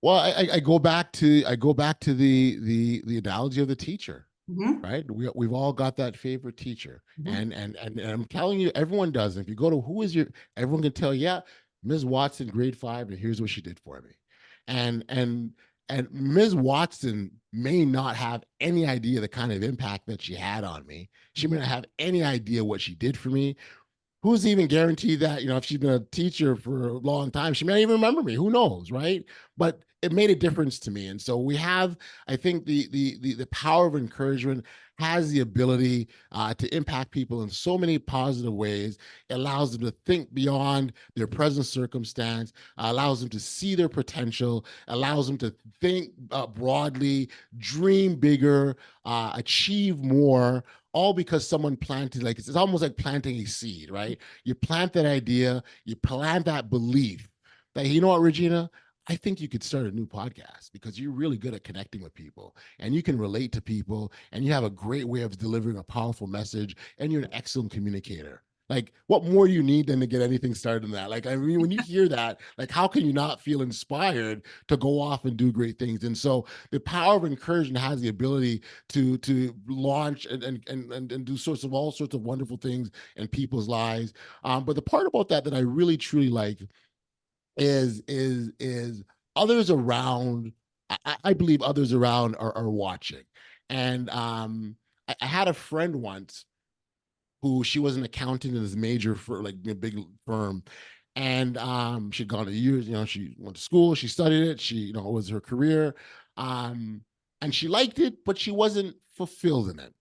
Well, I go back to the analogy of the teacher, Mhm. right? We've all got that favorite teacher, Mhm. and I'm telling you, everyone does. If you go to everyone can tell you, yeah, Ms. Watson, grade 5, and here's what she did for me, and and and Ms. Watson may not have any idea the kind of impact that she had on me. She may not have any idea what she did for me. Who's even guaranteed that, if she's been a teacher for a long time, she may not even remember me. Who knows, right? But it made a difference to me. And so we have, I think the power of encouragement has the ability to impact people in so many positive ways. It allows them to think beyond their present circumstance, allows them to see their potential, allows them to think broadly, dream bigger, achieve more, all because someone planted, like it's almost like planting a seed, right? You plant that idea, you plant that belief that, you know what, Regina, I think you could start a new podcast because you're really good at connecting with people and you can relate to people and you have a great way of delivering a powerful message and you're an excellent communicator. Like, what more you need than to get anything started in that? Like, I mean, when you hear that, like, how can you not feel inspired to go off and do great things? And so the power of encouragement has the ability to launch and do all sorts of wonderful things in people's lives. But the part about that I really truly like is others around. I believe others around are watching, and I had a friend once who she was an accountant in this major for like a big firm. And she'd gone to years, she went to school, she studied it, she, it was her career. Um, and she liked it, but she wasn't fulfilled in it.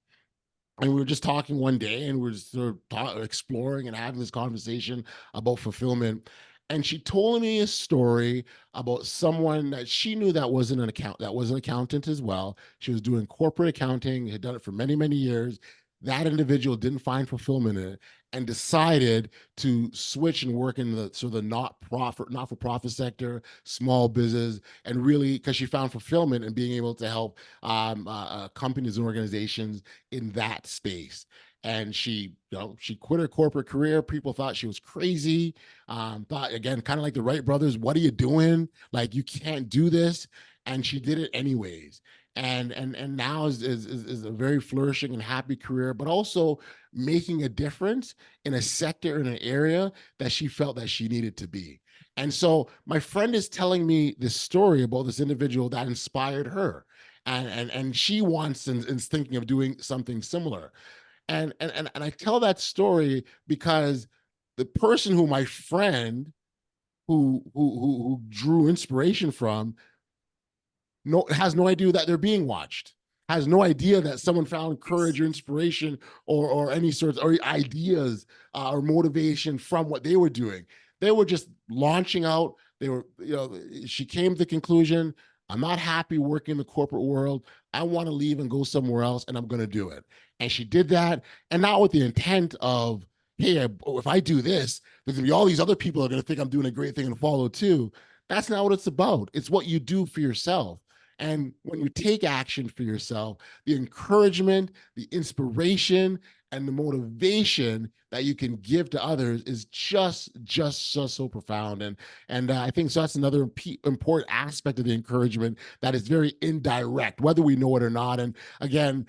And we were just talking one day and we were just sort of exploring and having this conversation about fulfillment. And she told me a story about someone that she knew that was an accountant as well. She was doing corporate accounting, had done it for many, many years. that individual didn't find fulfillment in it and decided to switch and work in the sort of the not-for-profit sector, small business, and really because she found fulfillment in being able to help companies and organizations in that space. And she quit her corporate career. People thought she was crazy. Thought again, kind of like the Wright brothers, what are you doing? Like, you can't do this. And she did it anyways. And now is a very flourishing and happy career, but also making a difference in a sector, in an area that she felt that she needed to be. And so my friend is telling me this story about this individual that inspired her. And she wants and is thinking of doing something similar. And I tell that story because the person who my friend who drew inspiration from has no idea that they're being watched, has no idea that someone found courage or inspiration or any sorts or ideas or motivation from what they were doing. They were just launching out. They were, she came to the conclusion, I'm not happy working in the corporate world. I want to leave and go somewhere else, and I'm going to do it. And she did that, and not with the intent of, hey, if I do this, there's going to be all these other people that are going to think I'm doing a great thing and follow too. That's not what it's about. It's what you do for yourself. And when you take action for yourself, the encouragement, the inspiration, and the motivation that you can give to others is just so profound. And I think so that's another important aspect of the encouragement that is very indirect, whether we know it or not. And again,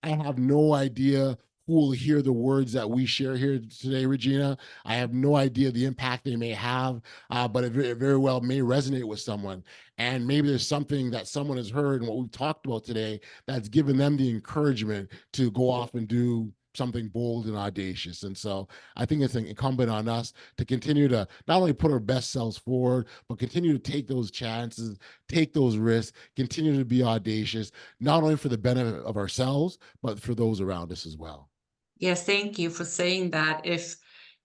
I have no idea who will hear the words that we share here today, Regina. I have no idea the impact they may have, but it very well may resonate with someone. And maybe there's something that someone has heard in what we've talked about today that's given them the encouragement to go off and do something bold and audacious. And so I think it's incumbent on us to continue to not only put our best selves forward, but continue to take those chances, take those risks, continue to be audacious, not only for the benefit of ourselves, but for those around us as well. Yes, thank you for saying that. If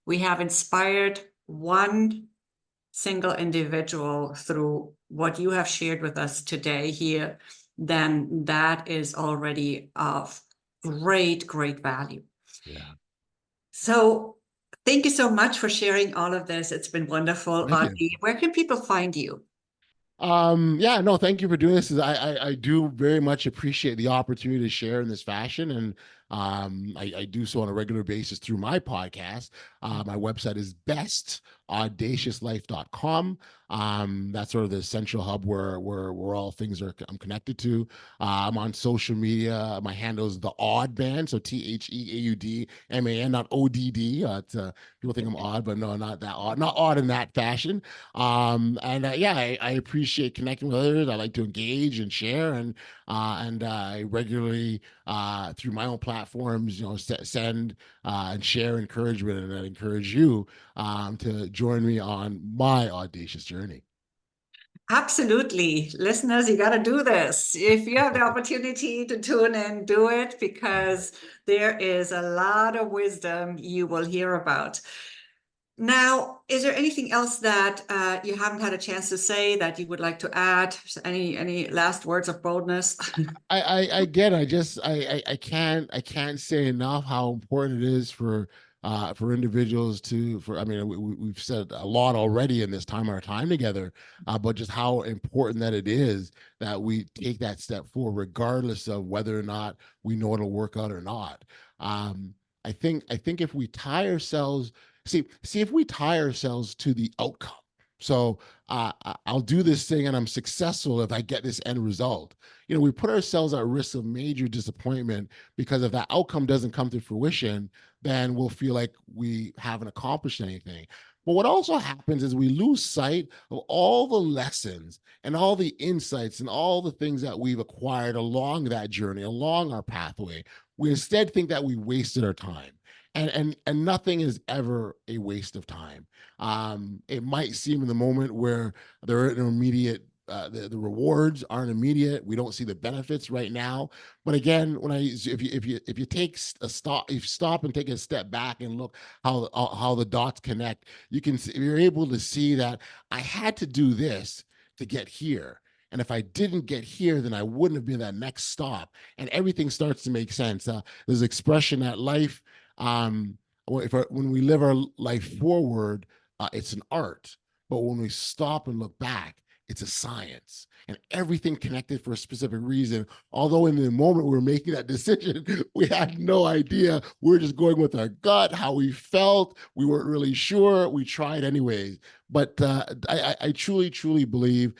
we have inspired one single individual through what you have shared with us today here, then that is already of great value. Yeah. So thank you so much for sharing all of this. It's been wonderful. Thank you. Audley, where can people find you? Yeah, no, thank you for doing this. I do very much appreciate the opportunity to share in this fashion. And I do so on a regular basis through my podcast. My website is bestaudaciouslife.com. That's sort of the central hub where all things I'm connected to. I'm on social media. My handle is the Odd Band, so TheAudman, not ODD. People think I'm odd, but no, not that odd. Not odd in that fashion. I appreciate connecting with others. I like to engage and share, and I regularly through my own platforms, send and share encouragement, and I encourage you to join me on my audacious journey. Absolutely. Listeners, you got to do this. If you have the opportunity to tune in, do it, because there is a lot of wisdom you will hear about. Now, is there anything else that you haven't had a chance to say that you would like to add? Any last words of boldness? I can't say enough how important it is for individuals we've said a lot already in this time, our time together, but just how important that it is that we take that step forward, regardless of whether or not we know it'll work out or not. I think if we tie ourselves, if we tie ourselves to the outcome. So I'll do this thing and I'm successful if I get this end result. We put ourselves at risk of major disappointment, because if that outcome doesn't come to fruition, then we'll feel like we haven't accomplished anything. But what also happens is we lose sight of all the lessons and all the insights and all the things that we've acquired along that journey, along our pathway. We instead think that we wasted our time. And nothing is ever a waste of time. It might seem in the moment where there are no immediate the rewards aren't immediate. We don't see the benefits right now. But again, if you take a stop, if you stop and take a step back and look how the dots connect, you're able to see that I had to do this to get here. And if I didn't get here, then I wouldn't have been that next stop. And everything starts to make sense. There's an expression that life, when we live our life forward, it's an art. But when we stop and look back, it's a science, and everything connected for a specific reason. Although in the moment we were making that decision, we had no idea. We were just going with our gut, how we felt. We weren't really sure. We tried anyways. But I truly, truly believe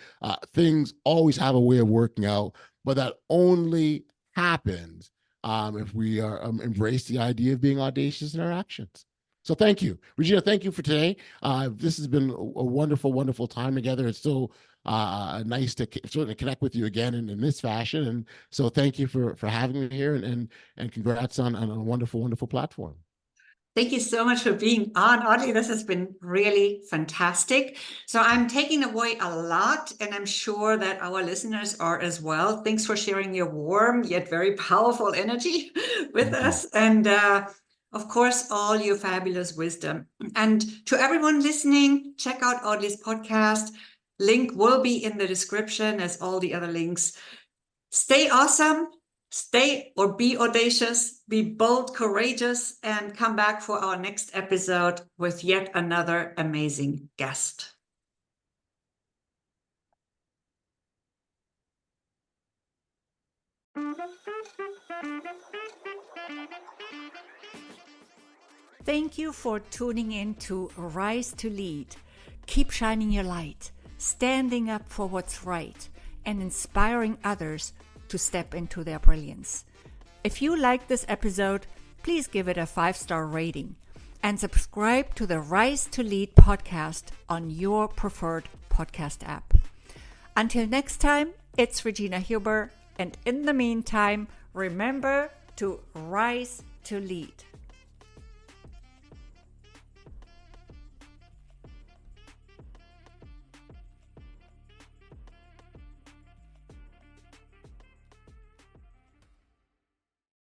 things always have a way of working out, but that only happens if we embrace the idea of being audacious in our actions. So thank you, Regina. Thank you for today. This has been a wonderful, wonderful time together. It's so nice to certainly connect with you again in this fashion. And so thank you for having me here, and congrats on a wonderful, wonderful platform. Thank you so much for being on, Audley. This has been really fantastic. So I'm taking away a lot, and I'm sure that our listeners are as well. Thanks for sharing your warm yet very powerful energy with us. And of course, all your fabulous wisdom. And to everyone listening, check out Audley's podcast. Link will be in the description, as all the other links. Stay awesome. Stay or be audacious, be bold, courageous, and come back for our next episode with yet another amazing guest. Thank you for tuning in to Rise to Lead. Keep shining your light, standing up for what's right, and inspiring others to step into their brilliance. If you like this episode, please give it a 5-star rating and subscribe to the Rise to Lead podcast on your preferred podcast app. Until next time, it's Regina Huber, and in the meantime, remember to rise to lead.